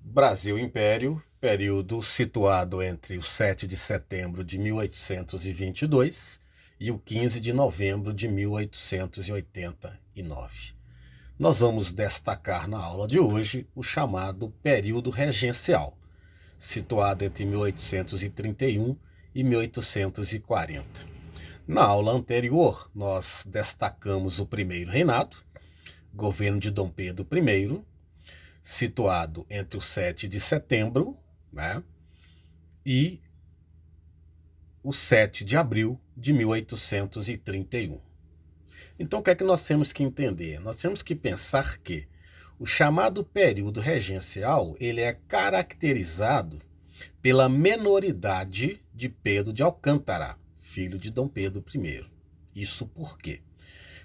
Brasil Império, período situado entre o 7 de setembro de 1822 e o 15 de novembro de 1889. Nós vamos destacar na aula de hoje o chamado período regencial, situado entre 1831 e 1840. Na aula anterior, nós destacamos o primeiro reinado, governo de Dom Pedro I, situado entre o 7 de setembro, né, e o 7 de abril de 1831. Então, o que é que nós temos que entender? Nós temos que pensar que o chamado período regencial ele é caracterizado pela menoridade de Pedro de Alcântara, filho de Dom Pedro I. Isso por quê?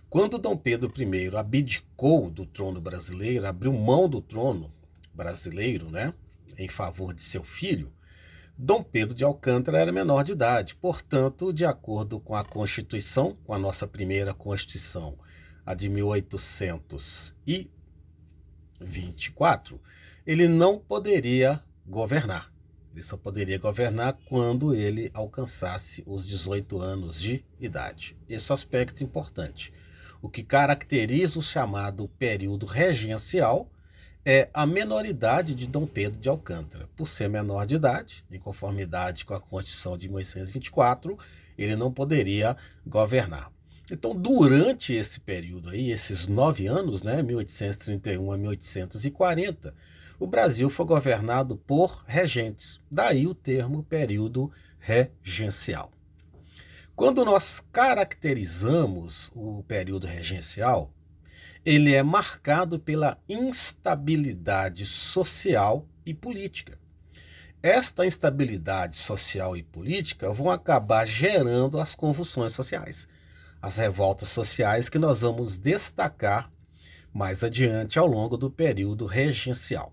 Quando Dom Pedro I abdicou do trono brasileiro, abriu mão do trono brasileiro, né, em favor de seu filho, Dom Pedro de Alcântara era menor de idade. Portanto, de acordo com a Constituição, com a nossa primeira Constituição, a de 1824, ele não poderia governar. Ele só poderia governar quando ele alcançasse os 18 anos de idade. Esse é um aspecto importante. O que caracteriza o chamado período regencial é a menoridade de Dom Pedro de Alcântara. Por ser menor de idade, em conformidade com a Constituição de 1824, ele não poderia governar. Então, durante esse período aí, esses 9 anos, né, 1831 a 1840, o Brasil foi governado por regentes. Daí o termo período regencial. Quando nós caracterizamos o período regencial, ele é marcado pela instabilidade social e política. Esta instabilidade social e política vão acabar gerando as convulsões sociais, as revoltas sociais que nós vamos destacar mais adiante ao longo do período regencial.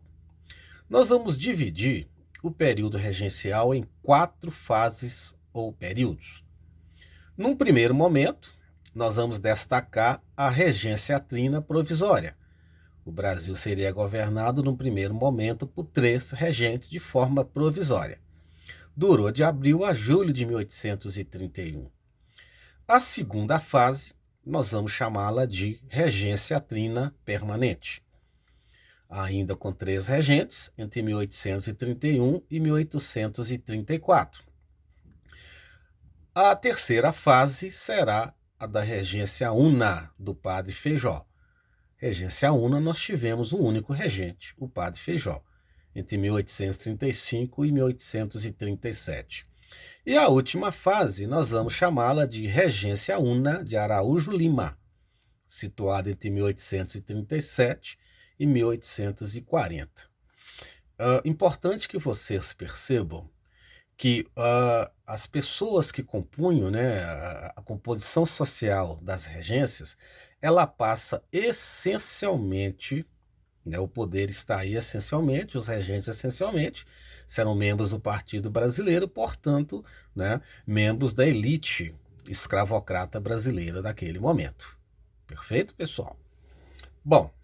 Nós vamos dividir o período regencial em 4 fases ou períodos. Num primeiro momento, nós vamos destacar a regenciatrina provisória. O Brasil seria governado num primeiro momento por 3 regentes de forma provisória. Durou de abril a julho de 1831. A segunda fase, nós vamos chamá-la de regenciatrina permanente. Ainda com 3 regentes, entre 1831 e 1834. A terceira fase será a da regência una do padre Feijó. Regência una, nós tivemos um único regente, o padre Feijó, entre 1835 e 1837. E a última fase, nós vamos chamá-la de regência una de Araújo Lima, situada entre 1837 e 1840. Importante que vocês percebam que as pessoas que compunham, né, a composição social das regências, ela passa essencialmente, né, o poder está aí essencialmente, os regentes essencialmente, serão membros do Partido Brasileiro, portanto, né, membros da elite escravocrata brasileira daquele momento. Perfeito, pessoal? Bom,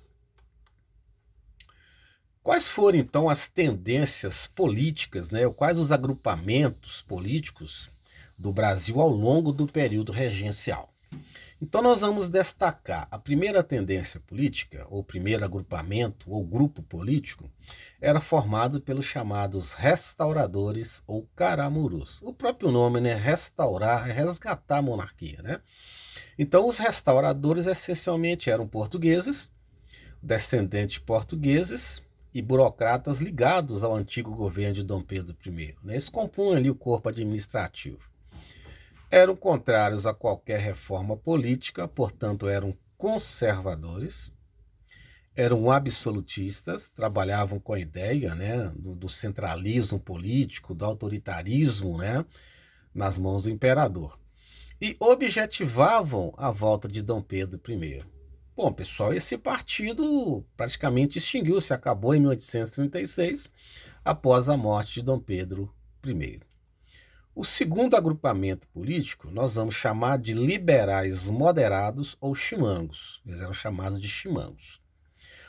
quais foram, então, as tendências políticas, né? Quais os agrupamentos políticos do Brasil ao longo do período regencial? Então, nós vamos destacar a primeira tendência política, ou primeiro agrupamento, ou grupo político, era formado pelos chamados restauradores ou caramurus. O próprio nome, né? Restaurar, resgatar a monarquia, né? Então, os restauradores essencialmente eram portugueses, descendentes portugueses, e burocratas ligados ao antigo governo de Dom Pedro I. Né? Eles compunham ali o corpo administrativo. Eram contrários a qualquer reforma política, portanto eram conservadores, eram absolutistas, trabalhavam com a ideia, né, do centralismo político, do autoritarismo, né, nas mãos do imperador. E objetivavam a volta de Dom Pedro I. Bom, pessoal, esse partido praticamente extinguiu-se, acabou em 1836, após a morte de Dom Pedro I. O segundo agrupamento político nós vamos chamar de liberais moderados ou chimangos. Eles eram chamados de chimangos.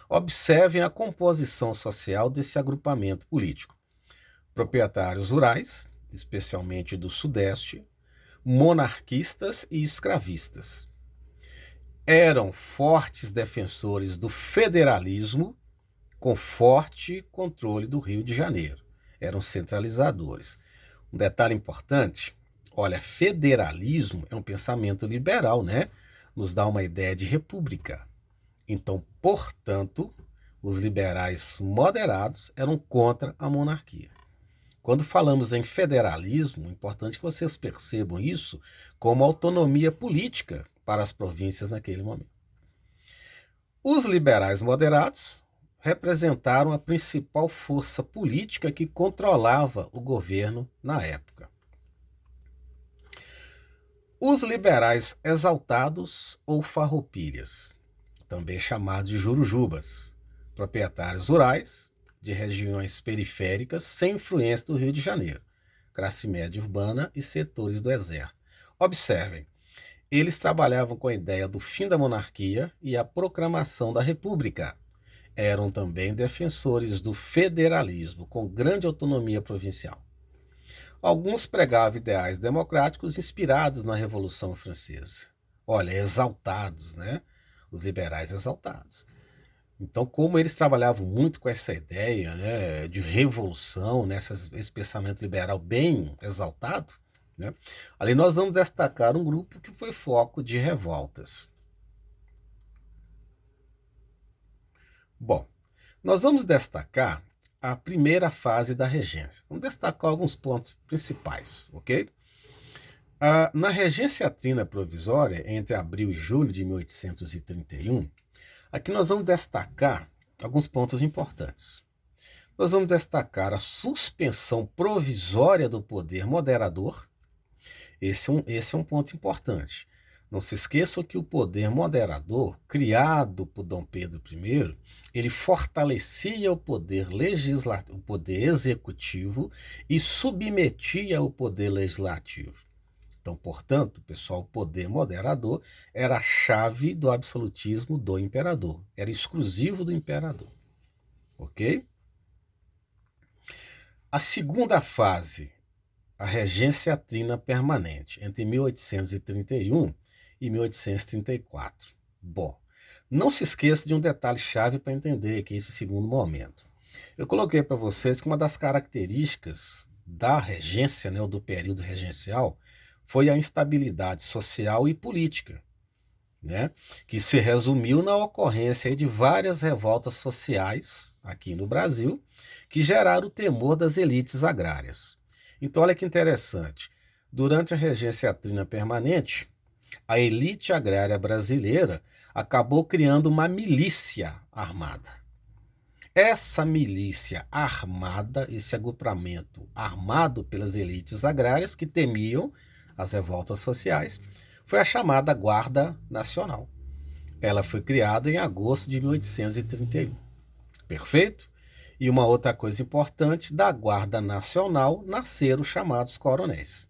Observem a composição social desse agrupamento político. Proprietários rurais, especialmente do Sudeste, monarquistas e escravistas. Eram fortes defensores do federalismo, com forte controle do Rio de Janeiro. Eram centralizadores. Um detalhe importante, olha, federalismo é um pensamento liberal, né? Nos dá uma ideia de república. Então, portanto, os liberais moderados eram contra a monarquia. Quando falamos em federalismo, é importante que vocês percebam isso como autonomia política para as províncias naquele momento. Os liberais moderados representaram a principal força política que controlava o governo na época. Os liberais exaltados ou farroupilhas, também chamados de jurujubas, proprietários rurais de regiões periféricas sem influência do Rio de Janeiro, classe média urbana e setores do exército. Observem, eles trabalhavam com a ideia do fim da monarquia e a proclamação da república. Eram também defensores do federalismo, com grande autonomia provincial. Alguns pregavam ideais democráticos inspirados na Revolução Francesa. Olha, exaltados, né? Os liberais exaltados. Então, como eles trabalhavam muito com essa ideia, né, de revolução, né, esse pensamento liberal bem exaltado, né, ali nós vamos destacar um grupo que foi foco de revoltas. Bom, nós vamos destacar a primeira fase da regência. Vamos destacar alguns pontos principais, ok? Na regência trina provisória, entre abril e julho de 1831, aqui nós vamos destacar alguns pontos importantes. Nós vamos destacar a suspensão provisória do poder moderador. Esse é um ponto importante. Não se esqueçam que o poder moderador, criado por Dom Pedro I, ele fortalecia o poder legislativo, o poder executivo e submetia o poder legislativo. Então, portanto, pessoal, o poder moderador era a chave do absolutismo do imperador. Era exclusivo do imperador. Ok? A segunda fase, a regência trina permanente, entre 1831 e 1834. Bom, não se esqueça de um detalhe chave para entender aqui esse segundo momento. Eu coloquei para vocês que uma das características da regência, né, ou do período regencial, foi a instabilidade social e política, né, que se resumiu na ocorrência de várias revoltas sociais aqui no Brasil, que geraram o temor das elites agrárias. Então, olha que interessante, durante a regência trina permanente, a elite agrária brasileira acabou criando uma milícia armada. Essa milícia armada, esse agrupamento armado pelas elites agrárias que temiam as revoltas sociais, foi a chamada Guarda Nacional. Ela foi criada em agosto de 1831. Perfeito? E uma outra coisa importante, da Guarda Nacional nasceram os chamados coronéis,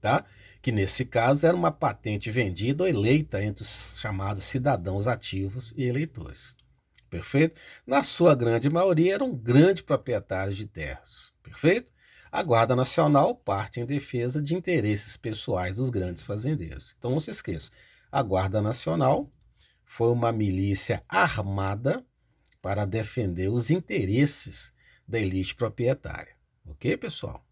tá? Que nesse caso era uma patente vendida ou eleita entre os chamados cidadãos ativos e eleitores. Perfeito? Na sua grande maioria eram grandes proprietários de terras. Perfeito? A Guarda Nacional parte em defesa de interesses pessoais dos grandes fazendeiros. Então não se esqueça, a Guarda Nacional foi uma milícia armada para defender os interesses da elite proprietária. Ok, pessoal?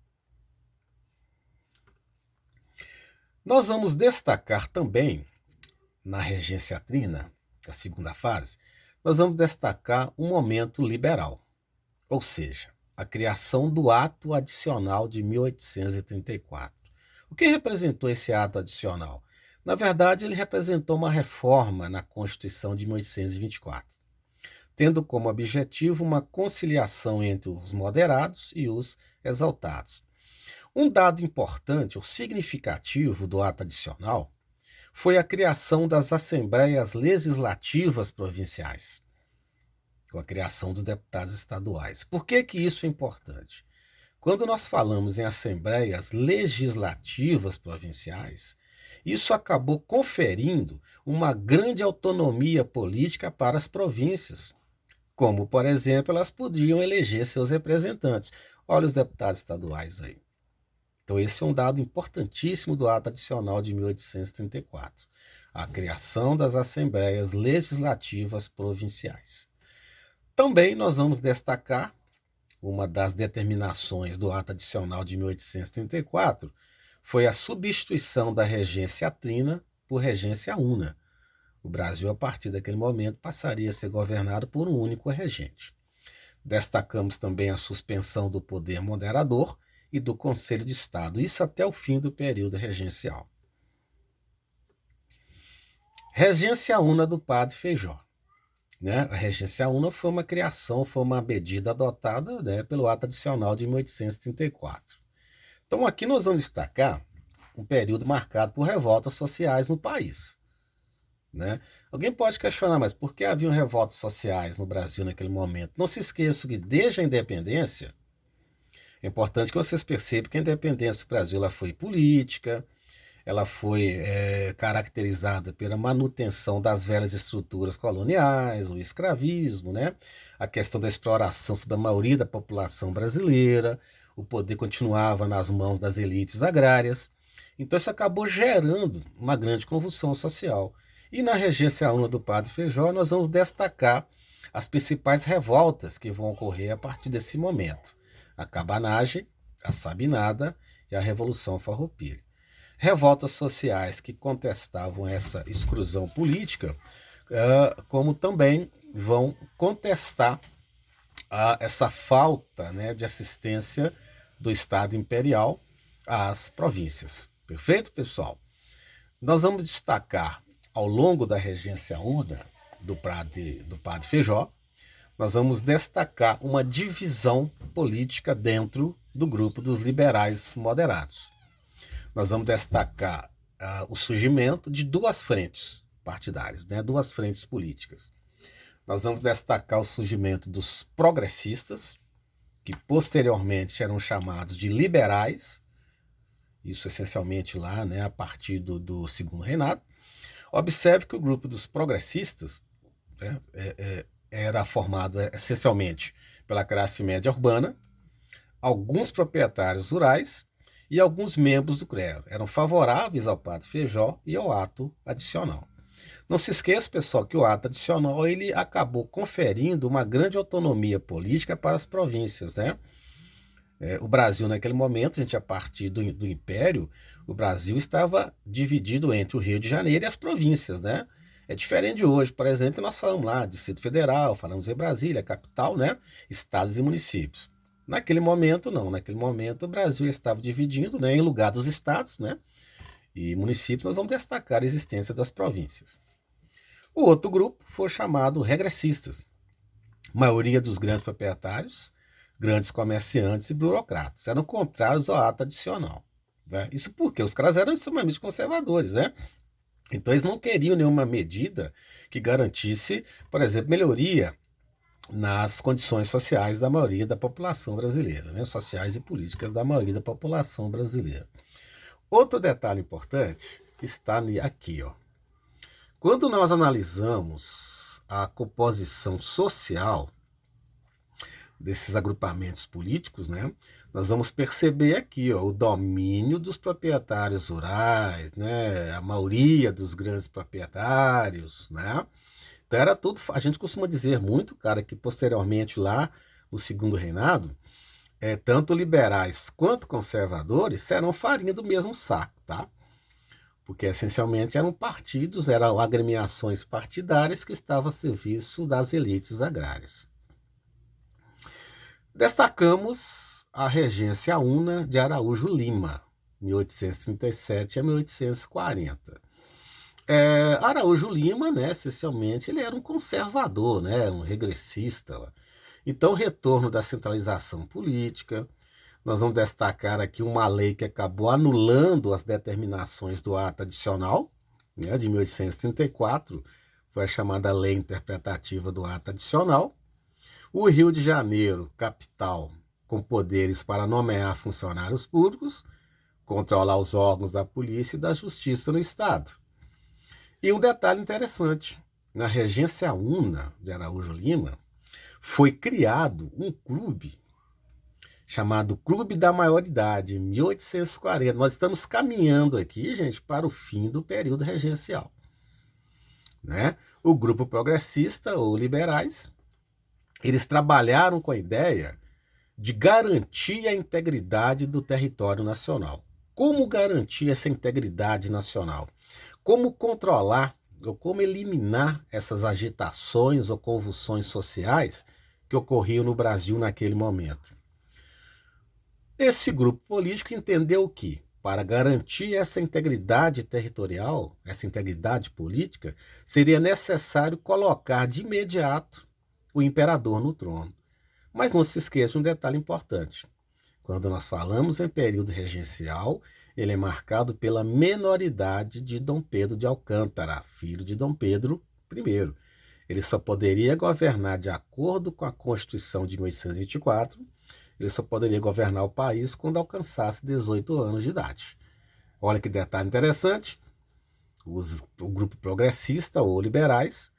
Nós vamos destacar também, na regência trina, a segunda fase, nós vamos destacar um momento liberal, ou seja, a criação do Ato Adicional de 1834. O que representou esse ato adicional? Na verdade, ele representou uma reforma na Constituição de 1824, tendo como objetivo uma conciliação entre os moderados e os exaltados. Um dado importante ou significativo do ato adicional foi a criação das Assembleias Legislativas Provinciais, com a criação dos deputados estaduais. Por que isso é importante? Quando nós falamos em Assembleias Legislativas Provinciais, isso acabou conferindo uma grande autonomia política para as províncias. como, por exemplo, elas podiam eleger seus representantes. Olha os deputados estaduais aí. Então, esse é um dado importantíssimo do ato adicional de 1834, a criação das Assembleias Legislativas Provinciais. Também nós vamos destacar uma das determinações do ato adicional de 1834, foi a substituição da regência trina por regência una. O Brasil, a partir daquele momento, passaria a ser governado por um único regente. Destacamos também a suspensão do poder moderador e do Conselho de Estado, isso até o fim do período regencial. Regência una do Padre Feijó. A regência una foi uma criação, foi uma medida adotada, pelo ato adicional de 1834. Então aqui nós vamos destacar um período marcado por revoltas sociais no país. Alguém pode questionar, mas por que haviam revoltas sociais no Brasil naquele momento? Não se esqueçam que desde a independência, é importante que vocês percebam que a independência do Brasil ela foi política, ela foi caracterizada pela manutenção das velhas estruturas coloniais, o escravismo, a questão da exploração sobre a maioria da população brasileira, o poder continuava nas mãos das elites agrárias. Então isso acabou gerando uma grande convulsão social. E na regência una do Padre Feijó nós vamos destacar as principais revoltas que vão ocorrer a partir desse momento. A cabanagem, a sabinada e a Revolução Farroupilha. Revoltas sociais que contestavam essa exclusão política, como também vão contestar essa falta de assistência do Estado Imperial às províncias. Perfeito, pessoal? Nós vamos destacar, ao longo da regência una do Padre Feijó, nós vamos destacar uma divisão política dentro do grupo dos liberais moderados. Nós vamos destacar o surgimento de duas frentes partidárias, duas frentes políticas. Nós vamos destacar o surgimento dos progressistas, que posteriormente eram chamados de liberais, isso essencialmente lá a partir do Segundo Reinado. Observe que o grupo dos progressistas era formado essencialmente pela classe média urbana, alguns proprietários rurais e alguns membros do clero. Eram favoráveis ao Padre Feijó e ao ato adicional. Não se esqueça, pessoal, que o ato adicional ele acabou conferindo uma grande autonomia política para as províncias. O Brasil, naquele momento, a partir do Império, o Brasil estava dividido entre o Rio de Janeiro e as províncias. É diferente de hoje, por exemplo, nós falamos lá Distrito Federal, falamos em Brasília, capital, estados e municípios. Naquele momento, não. Naquele momento, o Brasil estava dividindo em lugar dos estados e municípios. Nós vamos destacar a existência das províncias. O outro grupo foi chamado regressistas. A maioria dos grandes proprietários, grandes comerciantes e burocratas eram contrários ao ato adicional. Isso porque os caras eram extremamente conservadores. Então, eles não queriam nenhuma medida que garantisse, por exemplo, melhoria nas condições sociais da maioria da população brasileira, sociais e políticas da maioria da população brasileira. Outro detalhe importante está aqui. Quando nós analisamos a composição social desses agrupamentos políticos, nós vamos perceber aqui o domínio dos proprietários rurais, a maioria dos grandes proprietários, Então era tudo, a gente costuma dizer muito, cara, que posteriormente lá no Segundo Reinado, tanto liberais quanto conservadores serão farinha do mesmo saco, tá? Porque essencialmente eram partidos, eram agremiações partidárias que estavam a serviço das elites agrárias. Destacamos a regência una de Araújo Lima, 1837 a 1840. Araújo Lima, essencialmente, ele era um conservador, um regressista. Então, o retorno da centralização política. Nós vamos destacar aqui uma lei que acabou anulando as determinações do ato adicional, de 1834, foi a chamada Lei Interpretativa do Ato Adicional. O Rio de Janeiro, capital, com poderes para nomear funcionários públicos, controlar os órgãos da polícia e da justiça no Estado. E um detalhe interessante, na regência una de Araújo Lima, foi criado um clube chamado Clube da Maioridade, em 1840. Nós estamos caminhando aqui, gente, para o fim do período regencial, né? O grupo progressista ou liberais, eles trabalharam com a ideia de garantir a integridade do território nacional. Como garantir essa integridade nacional? Como controlar ou como eliminar essas agitações ou convulsões sociais que ocorriam no Brasil naquele momento? Esse grupo político entendeu que, para garantir essa integridade territorial, essa integridade política, seria necessário colocar de imediato o imperador no trono. Mas não se esqueça de um detalhe importante. Quando nós falamos em período regencial, ele é marcado pela menoridade de Dom Pedro de Alcântara, filho de Dom Pedro I. Ele só poderia governar de acordo com a Constituição de 1824, ele só poderia governar o país quando alcançasse 18 anos de idade. Olha que detalhe interessante, o grupo progressista ou liberais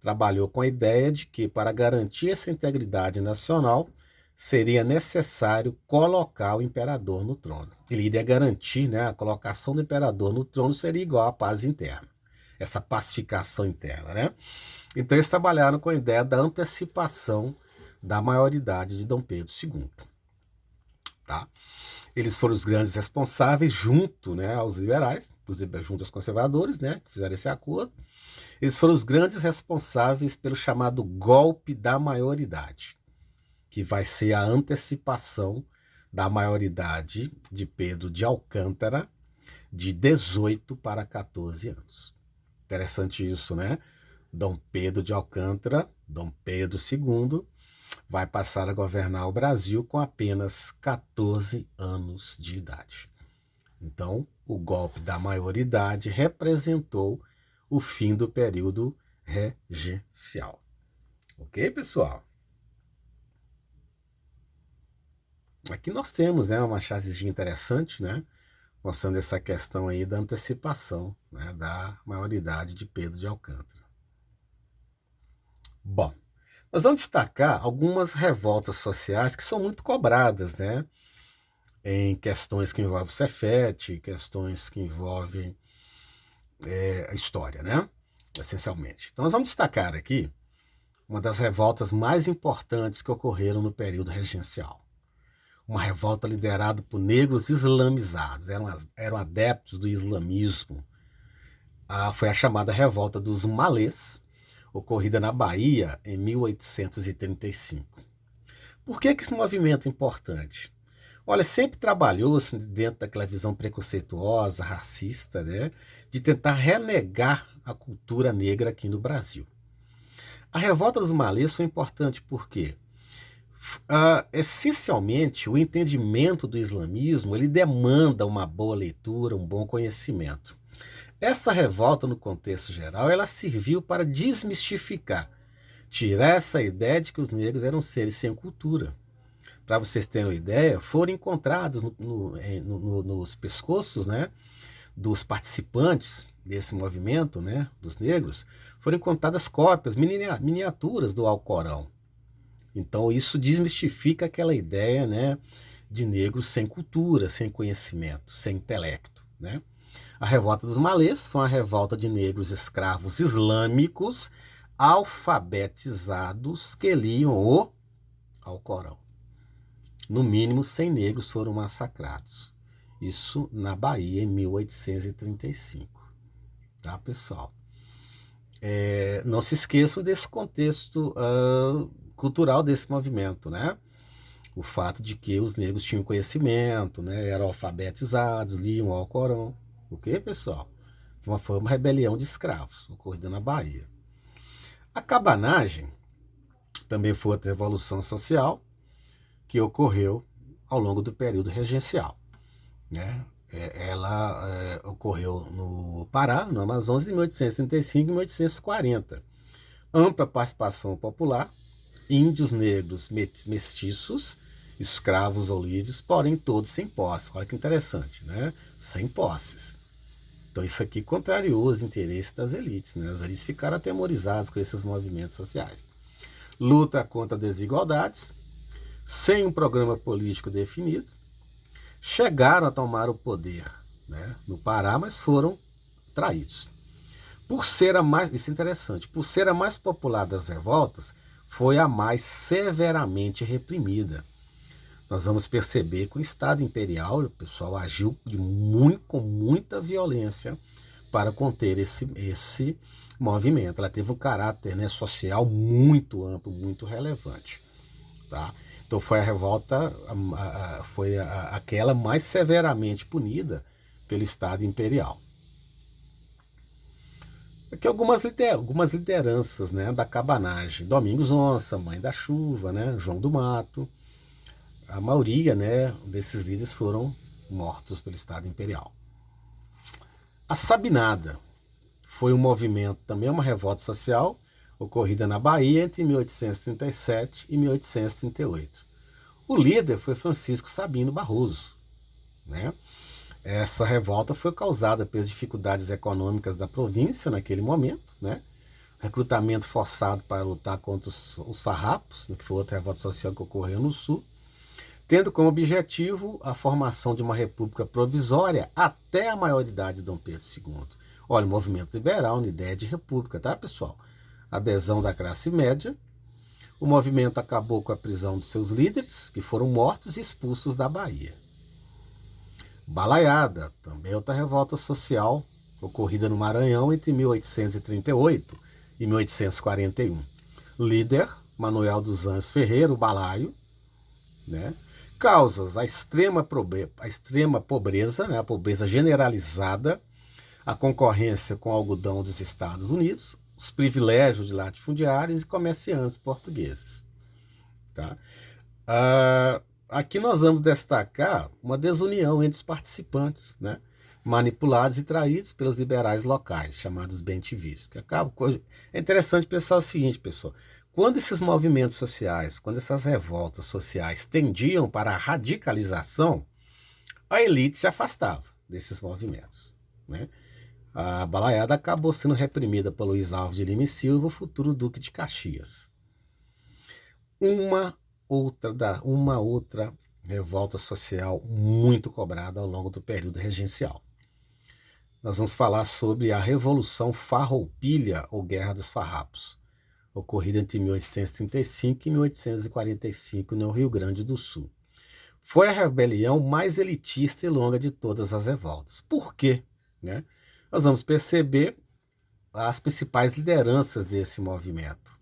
trabalhou com a ideia de que, para garantir essa integridade nacional, seria necessário colocar o imperador no trono. Ele iria garantir, né, a colocação do imperador no trono seria igual à paz interna, essa pacificação interna, né? Então eles trabalharam com a ideia da antecipação da maioridade de Dom Pedro II. Tá? Eles foram os grandes responsáveis, junto, né, aos liberais, junto aos conservadores, né, que fizeram esse acordo. Eles foram os grandes responsáveis pelo chamado golpe da maioridade, que vai ser a antecipação da maioridade de Pedro de Alcântara de 18 para 14 anos. Interessante isso, né? Dom Pedro de Alcântara, Dom Pedro II, vai passar a governar o Brasil com apenas 14 anos de idade. Então, o golpe da maioridade representou o fim do período regencial. Ok, pessoal? Aqui nós temos, né, uma chavezinha interessante, né, mostrando essa questão aí da antecipação, né, da maioridade de Pedro de Alcântara. Bom, nós vamos destacar algumas revoltas sociais que são muito cobradas, né, em questões que envolvem Cefete, questões que envolvem a história, né, essencialmente. Então nós vamos destacar aqui uma das revoltas mais importantes que ocorreram no período regencial. Uma revolta liderada por negros islamizados, eram adeptos do islamismo. Foi a chamada Revolta dos Malês, ocorrida na Bahia em 1835. Por que esse movimento é importante? Olha, sempre trabalhou-se dentro daquela visão preconceituosa, racista, né, de tentar renegar a cultura negra aqui no Brasil. A Revolta dos Malês foi importante por quê? Essencialmente, o entendimento do islamismo ele demanda uma boa leitura, um bom conhecimento. Essa revolta, no contexto geral, ela serviu para desmistificar, tirar essa ideia de que os negros eram seres sem cultura. Para vocês terem uma ideia, foram encontrados nos pescoços, né, dos participantes desse movimento, né, dos negros, foram encontradas cópias, miniaturas do Alcorão. Então isso desmistifica aquela ideia, né, de negros sem cultura, sem conhecimento, sem intelecto, né? A Revolta dos Malês foi uma revolta de negros escravos islâmicos alfabetizados que liam o Alcorão. No mínimo 100 negros foram massacrados. Isso na Bahia em 1835. Tá, pessoal? Não se esqueçam desse contexto cultural desse movimento, né? O fato de que os negros tinham conhecimento, né? Eram alfabetizados, liam o Alcorão. Ok, pessoal? Foi uma rebelião de escravos ocorrida na Bahia. A cabanagem também foi outra revolução social que ocorreu ao longo do período regencial, né? Ela ocorreu no Pará, no Amazonas, em 1835 e 1840. Ampla participação popular, índios negros mestiços, escravos ou livres, porém todos sem posse. Olha que interessante, né? Sem posses. Então isso aqui contrariou os interesses das elites, né? As elites ficaram atemorizadas com esses movimentos sociais. luta contra desigualdades, sem um programa político definido, chegaram a tomar o poder, né, no Pará, mas foram traídos. Por ser a mais, isso é interessante, por ser a mais popular das revoltas, foi a mais severamente reprimida. Nós vamos perceber que o Estado Imperial, o pessoal agiu com muita violência para conter esse movimento. Ela teve um caráter, né, social muito amplo, muito relevante. Tá? Então foi a revolta, foi aquela mais severamente punida pelo Estado Imperial. Aqui algumas lideranças, né, da cabanagem. Domingos Onça, Mãe da Chuva, né, João do Mato. A maioria, né, desses líderes foram mortos pelo Estado Imperial. A Sabinada foi um movimento, também uma revolta social, ocorrida na Bahia entre 1837 e 1838. O líder foi Francisco Sabino Barroso, né? Essa revolta foi causada pelas dificuldades econômicas da província naquele momento, né? Recrutamento forçado para lutar contra os farrapos, que foi outra revolta social que ocorreu no Sul, tendo como objetivo a formação de uma república provisória até a maioridade de Dom Pedro II. Olha, o movimento liberal na ideia de república, tá, pessoal? Adesão da classe média. O movimento acabou com a prisão de seus líderes, que foram mortos e expulsos da Bahia. Balaiada, também outra revolta social, ocorrida no Maranhão entre 1838 e 1841. Líder, Manuel dos Anjos Ferreira, o Balaio, né? Causas, a extrema pobreza, né? A pobreza generalizada, a concorrência com o algodão dos Estados Unidos, os privilégios de latifundiários e comerciantes portugueses. Tá? Aqui nós vamos destacar uma desunião entre os participantes, né? Manipulados e traídos pelos liberais locais, chamados bentivis. É interessante pensar o seguinte, pessoal. Quando esses movimentos sociais, quando essas revoltas sociais tendiam para a radicalização, a elite se afastava desses movimentos, né? A balaiada acabou sendo reprimida por Luiz Alves de Lima e Silva, o futuro Duque de Caxias. Uma outra revolta social muito cobrada ao longo do período regencial. Nós vamos falar sobre a Revolução Farroupilha, ou Guerra dos Farrapos, ocorrida entre 1835 e 1845 no Rio Grande do Sul. Foi a rebelião mais elitista e longa de todas as revoltas. Por quê? Né? Nós vamos perceber as principais lideranças desse movimento.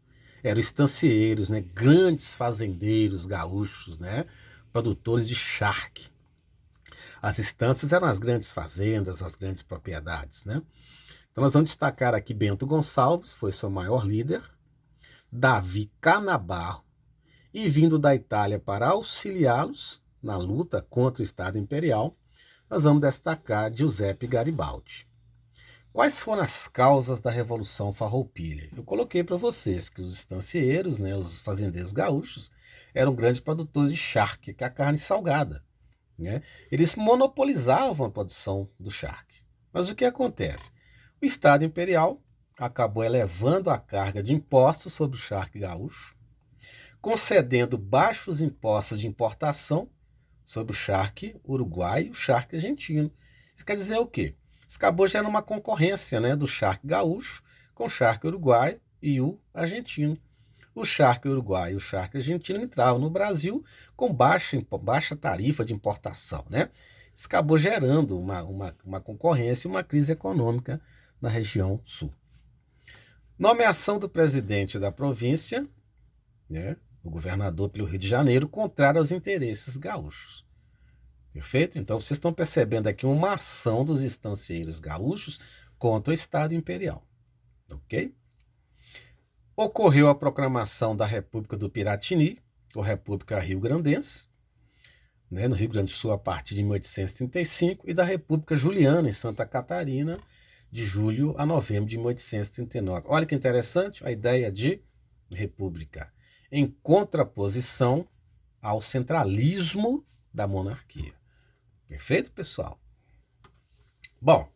Eram estancieiros, né? Grandes fazendeiros gaúchos, né? Produtores de charque. As estâncias eram as grandes fazendas, as grandes propriedades, né? Então nós vamos destacar aqui Bento Gonçalves, foi seu maior líder, Davi Canabarro, e vindo da Itália para auxiliá-los na luta contra o Estado Imperial, nós vamos destacar Giuseppe Garibaldi. Quais foram as causas da Revolução Farroupilha? Eu coloquei para vocês que os estancieiros, né, os fazendeiros gaúchos, eram grandes produtores de charque, que é a carne salgada, né? Eles monopolizavam a produção do charque. Mas o que acontece? O Estado Imperial acabou elevando a carga de impostos sobre o charque gaúcho, concedendo baixos impostos de importação sobre o charque uruguaio e o charque argentino. Isso quer dizer o quê? Isso acabou gerando uma concorrência, né, do charque gaúcho com o charque uruguaio e o argentino. O charque uruguaio e o charque argentino entravam no Brasil com baixa tarifa de importação, né? Isso acabou gerando uma concorrência e uma crise econômica na região sul. Nomeação do presidente da província, né, o governador pelo Rio de Janeiro, contrário aos interesses gaúchos. Perfeito? Então vocês estão percebendo aqui uma ação dos estancieiros gaúchos contra o Estado Imperial. Ok? Ocorreu a proclamação da República do Piratini, ou República Rio-Grandense, né, no Rio Grande do Sul a partir de 1835, e da República Juliana, em Santa Catarina, de julho a novembro de 1839. Olha que interessante a ideia de república, em contraposição ao centralismo da monarquia. Perfeito, pessoal? Bom,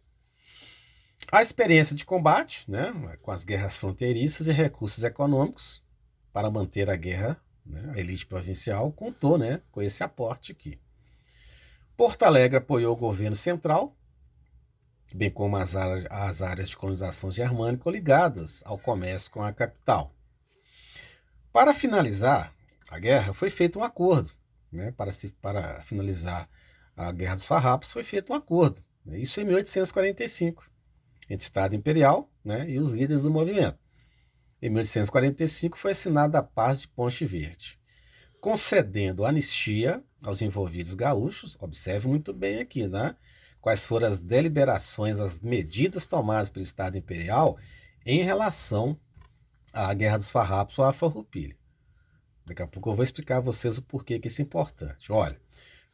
a experiência de combate, né, com as guerras fronteiriças e recursos econômicos para manter a guerra, né? A elite provincial contou, né, com esse aporte aqui. Porto Alegre apoiou o governo central, bem como as áreas de colonização germânica ligadas ao comércio com a capital. Para finalizar a guerra, foi feito um acordo, né? Para finalizar a Guerra dos Farrapos, foi feito um acordo, né? Isso em 1845, entre o Estado Imperial, né, e os líderes do movimento. Em 1845 foi assinada a Paz de Ponte Verde, concedendo anistia aos envolvidos gaúchos. Observe muito bem aqui, né? Quais foram as deliberações, as medidas tomadas pelo Estado Imperial em relação à Guerra dos Farrapos ou à Farroupilha. Daqui a pouco eu vou explicar a vocês o porquê que isso é importante. Olha,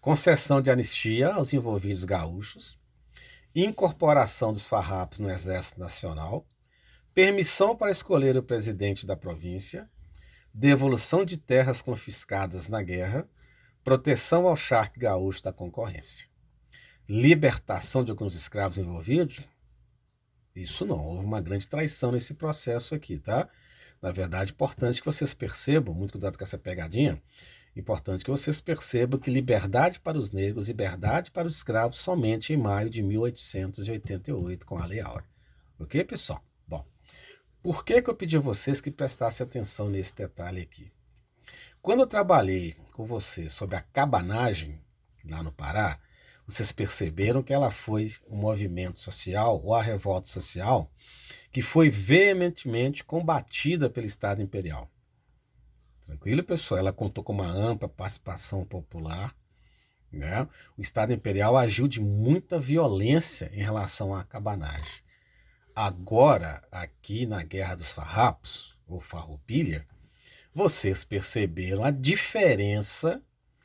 concessão de anistia aos envolvidos gaúchos, incorporação dos farrapos no Exército Nacional, permissão para escolher o presidente da província, devolução de terras confiscadas na guerra, proteção ao charque gaúcho da concorrência. Libertação de alguns escravos envolvidos? Isso não, houve uma grande traição nesse processo aqui, tá? Na verdade, importante que vocês percebam, muito cuidado com essa pegadinha, importante que vocês percebam que liberdade para os negros, liberdade para os escravos somente em maio de 1888, com a Lei Áurea. Ok, pessoal? Bom, por que eu pedi a vocês que prestassem atenção nesse detalhe aqui? Quando eu trabalhei com vocês sobre a cabanagem lá no Pará, vocês perceberam que ela foi um movimento social, ou a revolta social, que foi veementemente combatida pelo Estado Imperial. Tranquilo, pessoal? Ela contou com uma ampla participação popular, né? O Estado Imperial agiu de muita violência em relação à cabanagem. Agora, aqui na Guerra dos Farrapos, ou Farroupilha, vocês perceberam a diferença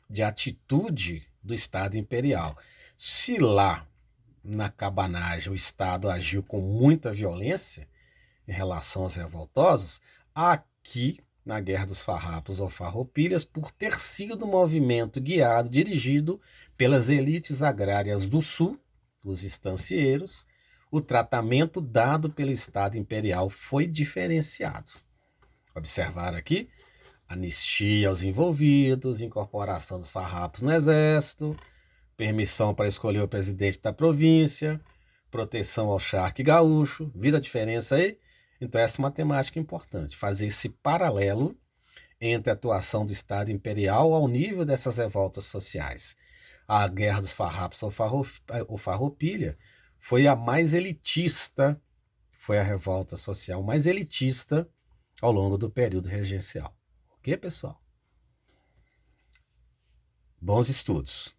de atitude do Estado Imperial. Se lá na cabanagem o Estado agiu com muita violência em relação aos revoltosos, aqui na Guerra dos Farrapos ou Farroupilhas, por ter sido um movimento guiado, dirigido pelas elites agrárias do Sul, os estancieiros, o tratamento dado pelo Estado Imperial foi diferenciado. Observaram aqui? Anistia aos envolvidos, incorporação dos farrapos no Exército, permissão para escolher o presidente da província, proteção ao charque gaúcho. Vira a diferença aí? Então essa é uma temática importante, fazer esse paralelo entre a atuação do Estado Imperial ao nível dessas revoltas sociais. A Guerra dos Farrapos ou Farroupilha foi a mais elitista, foi a revolta social mais elitista ao longo do período regencial. Ok, pessoal? Bons estudos.